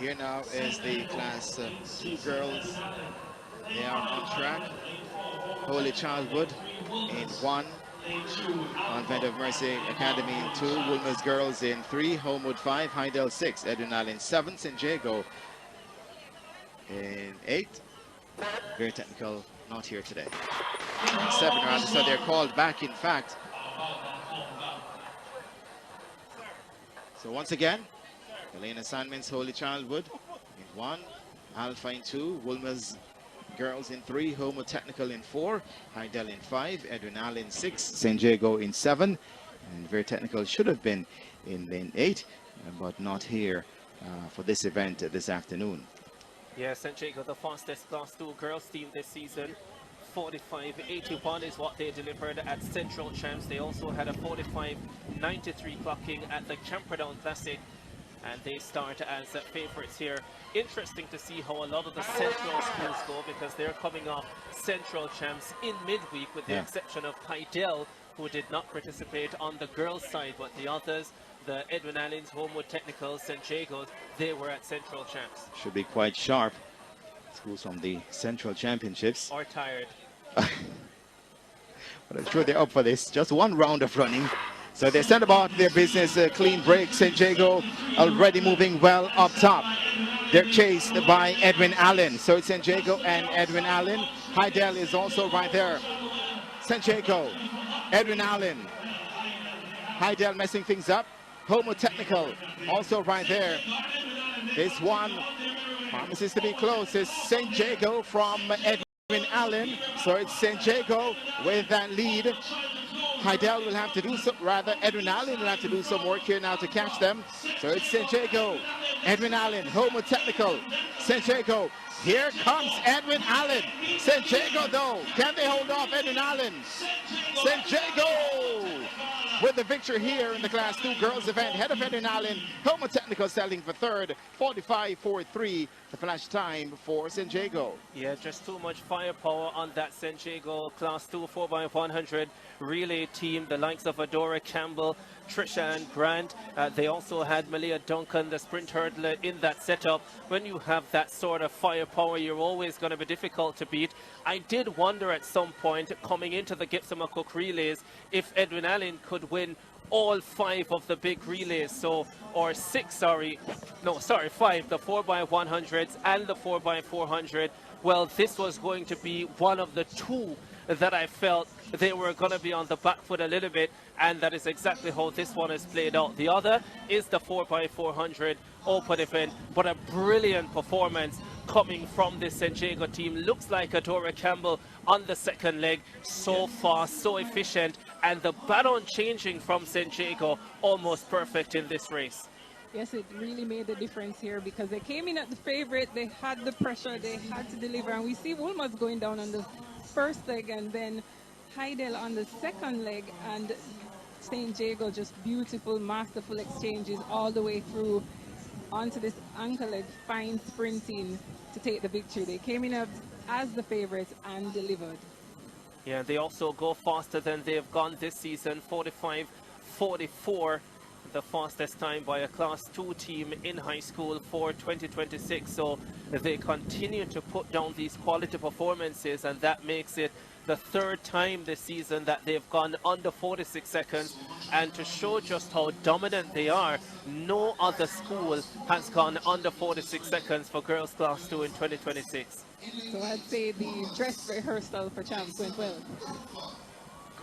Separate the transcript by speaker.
Speaker 1: Here now is the class 2 girls. They are on track. Holy Childhood in 1, Convent of Mercy Academy in 2, Woolmer's Girls in 3, Homewood 5, Hydel 6, Edwinal in 7, St. Jago in 8. Very technical, not here today. 7 rather, so they're called back in fact. So once again, the lane assignments, Holy Childhood in 1, Alpha in 2, Woolmer's Girls in 3, Homo Technical in 4, Hydel in 5, Edwinal in 6, St. Jago in 7, and Very Technical should have been in lane 8, but not here for this event this afternoon.
Speaker 2: Yeah, St. Jago, the fastest Class 2 girls team this season. 45.81 is what they delivered at Central Champs. They also had a 45.93 clocking at the Camperdown Classic, and they start as favorites here. Interesting to see how a lot of the Central schools go, because they're coming off Central Champs in midweek, with the exception of Hydel, who did not participate on the girls' side, but the others, the Edwin Allens, Homewood Technical, St. Jago's, they were at Central Champs.
Speaker 1: Should be quite sharp. Schools from the Central Championships.
Speaker 2: Or tired.
Speaker 1: But I'm sure they're up for this. Just one round of running. So they set about their business. Clean break. St. Jago already moving well up top. They're chased by Edwin Allen. So it's St. Jago and Edwin Allen. Hydel is also right there. St. Jago, Edwin Allen. Hydel messing things up. Homo Technical also right there. This one promises to be close. It's St. Jago from Edwin Allen. So it's St. Jago with that lead. Hydel will have to do some, rather Edwin Allen will have to do some work here now to catch them. So it's St. Jago, Edwin Allen, Homo Technical, St. Jago. Here comes Edwin Allen. St. Jago though, can they hold off Edwin Allen? St. Jago with the victory here in the Class 2 girls event. Head of Edwin Allen, Homo Technical selling for third, 45.43, the flash time for St. Jago.
Speaker 2: Yeah, just too much firepower on that St. Jago Class 2 4x100 relay team. The likes of Adora Campbell, Trisha and Grant. They also had Malia Duncan, the sprint hurdler, in that setup. When you have that sort of firepower, you're always going to be difficult to beat. I did wonder at some point, coming into the Gibson McCook relays, if Edwin Allen could win all 5 of the big relays, so, or 6, sorry, no, sorry, 5, the 4x100s and the 4x400. Well, this was going to be one of the 2 that I felt they were going to be on the back foot a little bit, and that is exactly how this one is played out. The other is the 4x400 open event, but a brilliant performance coming from this St. Jago team. Looks like Adora Campbell on the second leg, so fast, so efficient, and the baton changing from St. Jago almost perfect in this race.
Speaker 3: Yes, it really made a difference here, because they came in at the favorite, they had the pressure, they had to deliver, and we see Woolmer's going down on the first leg, and then Hydel on the second leg, and St. Jago just beautiful, masterful exchanges all the way through onto this anchor leg, fine sprinting to take the victory. They came in as the favorites and delivered.
Speaker 2: Yeah, they also go faster than they've gone this season, 45.44. The fastest time by a Class 2 team in high school for 2026. So they continue to put down these quality performances, and that makes it the 3rd time this season that they've gone under 46 seconds. And to show just how dominant they are, no other school has gone under 46 seconds for girls Class 2 in 2026.
Speaker 3: So I'd say the dress rehearsal for champs went well.